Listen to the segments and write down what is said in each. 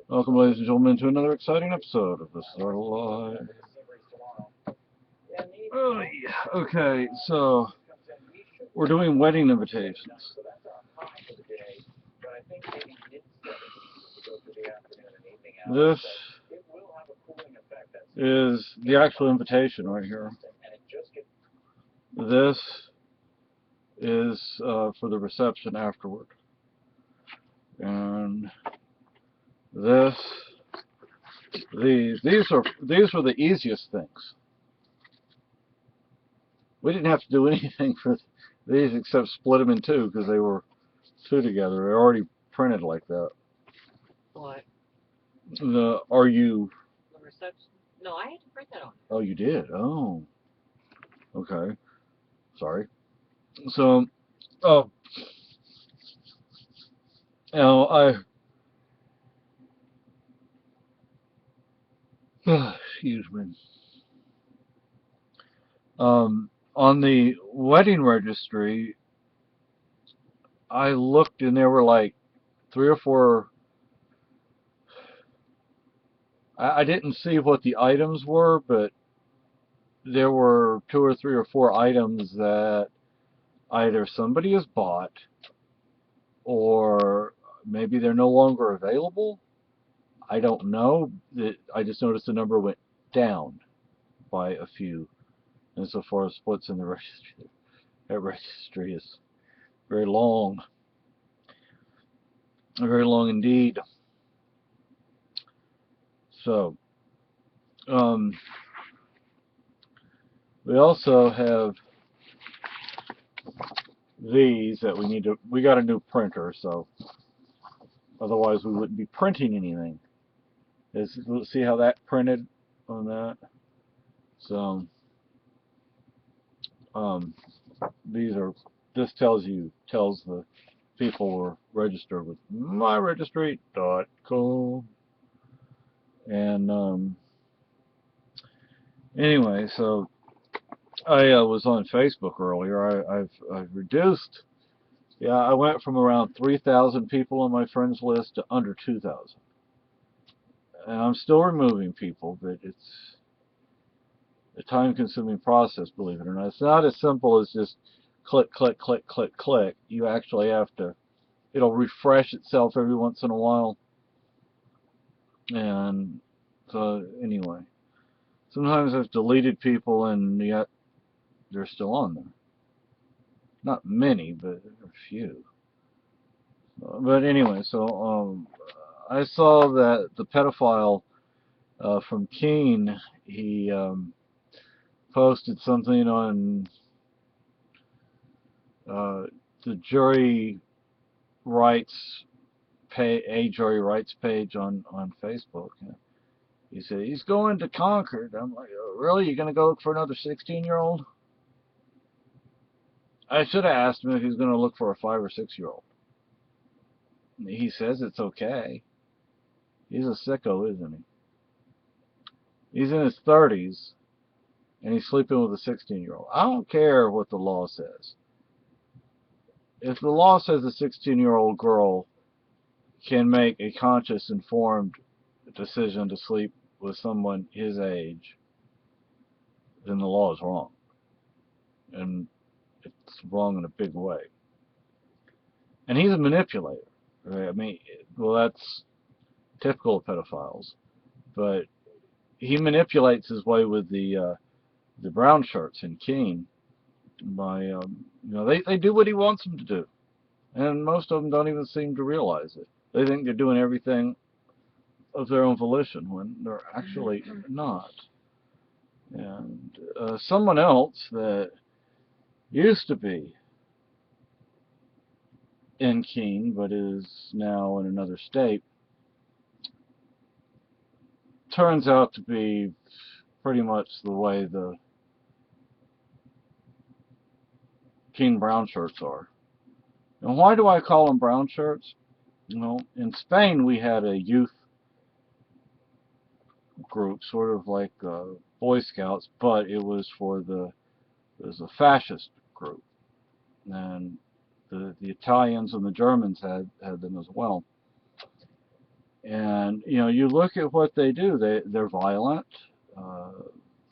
Welcome, ladies and gentlemen, to another exciting episode of This Is Our Life. Oh, yeah. Okay, so we're doing wedding invitations. This is the actual invitation right here. This is for the reception afterward. And this, these were the easiest things. We didn't have to do anything for these except split them in two because they were two together. They're already printed like that. What? Are you? The reception? No, I had to print that on. Oh, you did. Oh, okay. Sorry. So, oh, I excuse me. On the wedding registry, I looked and there were like three or four. I didn't see what the items were, but there were two or three or four items that either somebody has bought or maybe they're no longer available. I don't know. I just noticed the number went down by a few. And so far as what's in the registry, that registry is very long, very long indeed. So, um, we also have these that we got a new printer, so otherwise we wouldn't be printing anything. Let's see how that printed on that. So, um, this tells the people were registered with myregistry.com. And anyway, so I was on Facebook earlier. I've reduced. Yeah, I went from around 3,000 people on my friends list to under 2,000. And I'm still removing people, but it's a time-consuming process, believe it or not. It's not as simple as just click, click, click, click, click. You actually have to. It'll refresh itself every once in a while. And so anyway, sometimes I've deleted people and yet they're still on there. Not many, but a few. But anyway, so I saw that the pedophile from Keene, he posted something on uh, the jury rights jury rights page on Facebook. He said he's going to Concord. I'm like, oh, really? You're going to go look for another 16-year-old? I should have asked him if he's going to look for a 5 or 6-year-old. He says it's okay. He's a sicko, isn't he? He's in his 30s, and he's sleeping with a 16-year-old. I don't care what the law says. If the law says a 16-year-old girl can make a conscious, informed decision to sleep with someone his age, then the law is wrong. And it's wrong in a big way. And he's a manipulator. Right? I mean, well, that's typical of pedophiles. But he manipulates his way with the brown shirts in Keene by, they do what he wants them to do. And most of them don't even seem to realize it. They think they're doing everything of their own volition when they're actually not. And someone else that used to be in Keene but is now in another state turns out to be pretty much the way the Keene brown shirts are. And why do I call them brown shirts? Well, in Spain we had a youth group, sort of like Boy Scouts, but it was a fascist group, and the Italians and the Germans had them as well. And you know, you look at what they do. They're violent. Uh,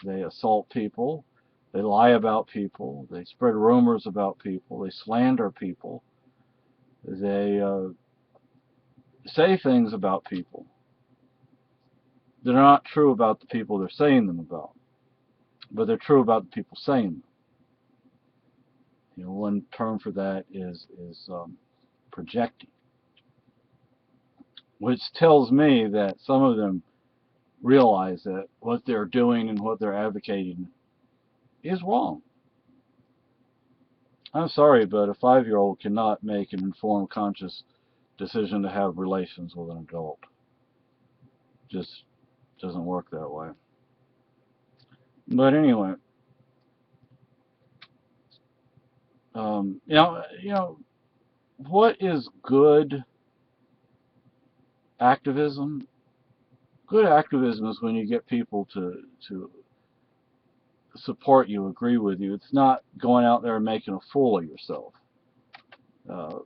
they assault people. They lie about people. They spread rumors about people. They slander people. They say things about people that are not true about the people they're saying them about, but they're true about the people saying them. You know, one term for that is projecting, which tells me that some of them realize that what they're doing and what they're advocating is wrong. I'm sorry, but a 5-year-old cannot make an informed, conscious decision to have relations with an adult. Just doesn't work that way. But anyway, you know, what is good activism? Good activism is when you get people to support you, agree with you. It's not going out there and making a fool of yourself. Uh,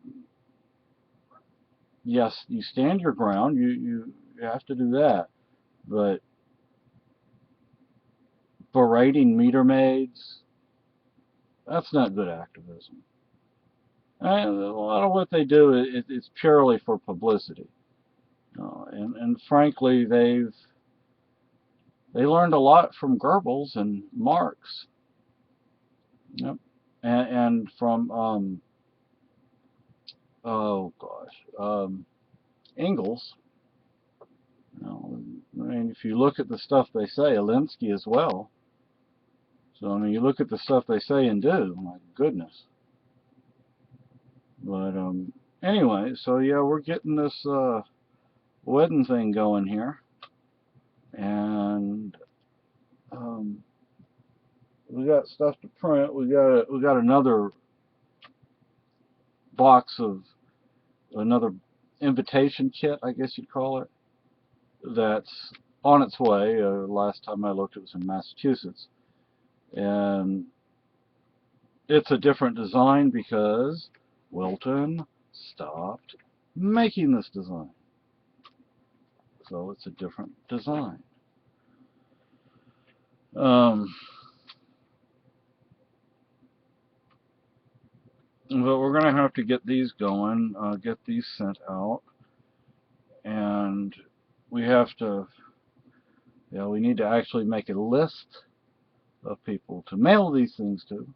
yes, you stand your ground. You have to do that. But berating meter maids, that's not good activism. And a lot of what they do is purely for publicity. And frankly, they learned a lot from Goebbels and Marx. Yep. And from oh gosh, Engels. You know, I mean, if you look at the stuff they say, Alinsky as well. So I mean, you look at the stuff they say and do. My goodness. But anyway, so yeah, we're getting this wedding thing going here, and we got stuff to print. We got another box of another invitation kit, I guess you'd call it, that's on its way. Last time I looked, it was in Massachusetts, and it's a different design because Wilton stopped making this design. So it's a different design. Um, but we're going to have to get these going, get these sent out, and we have to, we need to actually make a list of people to mail these things to.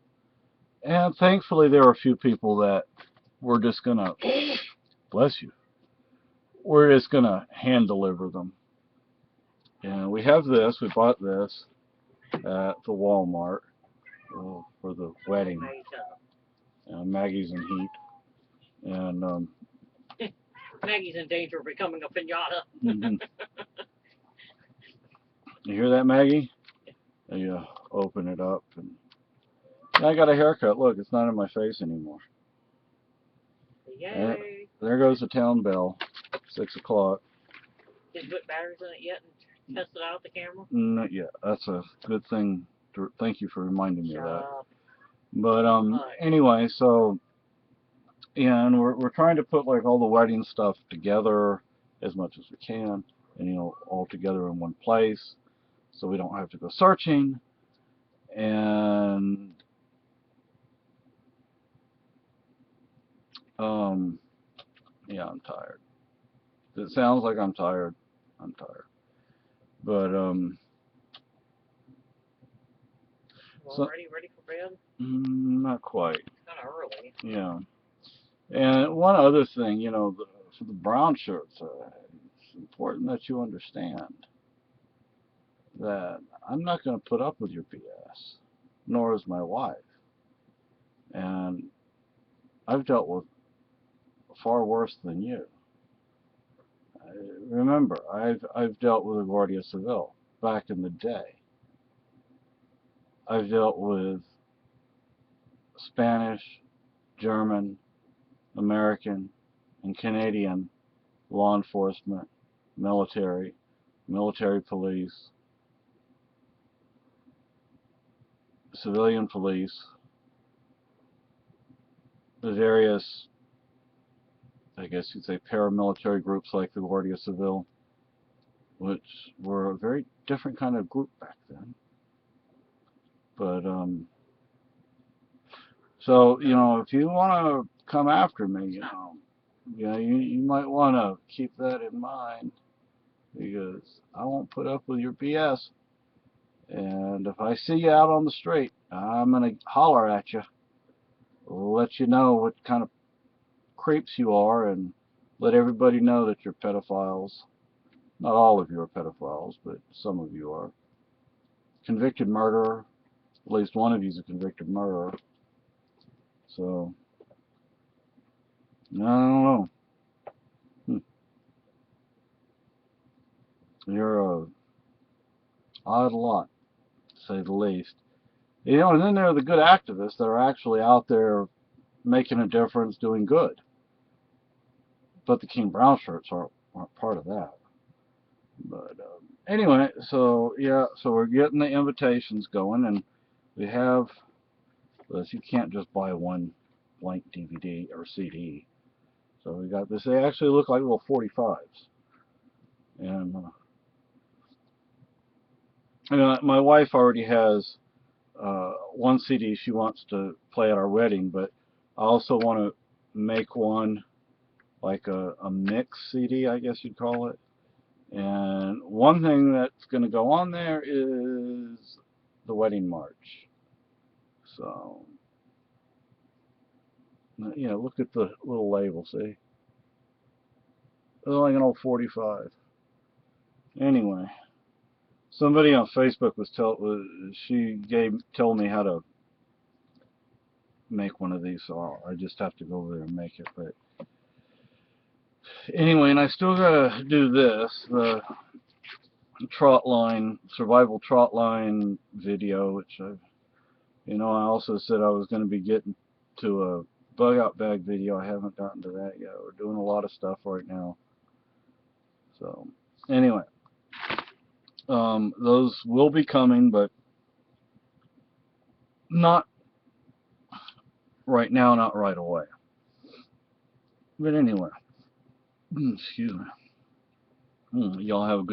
And thankfully, there are a few people that we're just going to, bless you, we're just going to hand deliver them. And we have this, we bought this at the Walmart for the wedding. Maggie's in heat. And Maggie's in danger of becoming a pinata. You hear that, Maggie? You open it up, and I got a haircut. Look, it's not in my face anymore. Yay! There goes the town bell. 6 o'clock. Did you put batteries in it yet and test it out the camera? Not yet. That's a good thing. Thank you for reminding me of that. Up. But anyway, so yeah, and we're trying to put like all the wedding stuff together as much as we can, and all together in one place, so we don't have to go searching. And yeah, I'm tired. It sounds like I'm tired. I'm tired. But Well, ready for bed? Not quite. It's kind of early. Yeah. And one other thing, for the brown shirts, it's important that you understand that I'm not going to put up with your BS, nor is my wife. And I've dealt with far worse than you. Remember, I've dealt with the Guardia Civil back in the day. I've dealt with Spanish, German, American, and Canadian law enforcement, military police, civilian police, the various I guess you'd say, paramilitary groups like the Guardia Civil, which were a very different kind of group back then. But, so, if you want to come after me, you might want to keep that in mind, because I won't put up with your BS. And if I see you out on the street, I'm going to holler at you, let you know what kind of creeps you are, and let everybody know that you're pedophiles. Not all of you are pedophiles, but some of you are. Convicted murderer. At least one of you is a convicted murderer. So, I don't know. You're a odd lot, to say the least. And then there are the good activists that are actually out there making a difference, doing good. But the King Brown shirts aren't part of that. But anyway, so yeah, so we're getting the invitations going, and we have this. You can't just buy one blank DVD or CD. So we got this. They actually look like little 45s, and my wife already has one CD she wants to play at our wedding, but I also want to make one like a mix CD, I guess you'd call it. And one thing that's going to go on there is the wedding march. So, look at the little label, see? It's like an old 45. Anyway, somebody on Facebook told me how to make one of these, so I just have to go over there and make it. But anyway, and I still gotta do this, the survival trot line video, which I also said I was going to be getting to a bug out bag video. I haven't gotten to that yet. We're doing a lot of stuff right now. So anyway, those will be coming, but not right now, not right away. But anyway, excuse me. Y'all have a good